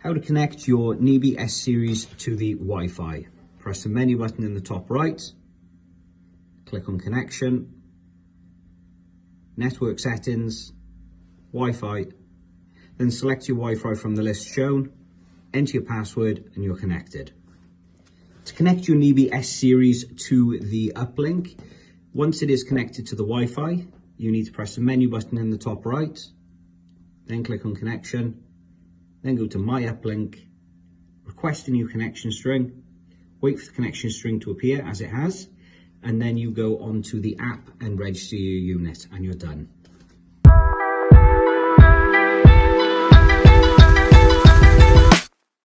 How to connect your NIBE S Series to the Wi-Fi. Press the menu button in the top right, click on connection, network settings, Wi-Fi, then select your Wi-Fi from the list shown, enter your password and you're connected. To connect your NIBE S Series to the uplink, once it is connected to the Wi-Fi, you need to press the menu button in the top right, then click on connection, then go to My Uplink, request a new connection string, wait for the connection string to appear as it has, and then you go onto the app and register your unit and you're done.